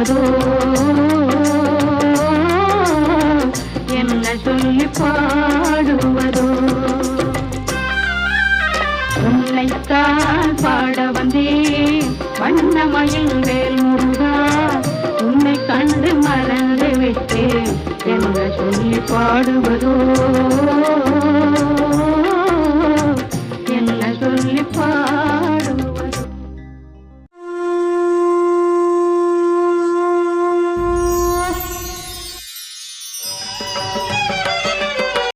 பாடுவதோ என்ன சொல்லி பாடுவதோ உன்னைத்தான் பாட வந்தேன் வண்ணமயில் வேல் முருகா உன்னை கண்டு மறந்து விட்டேன் என்ன சொல்லி பாடுவதோ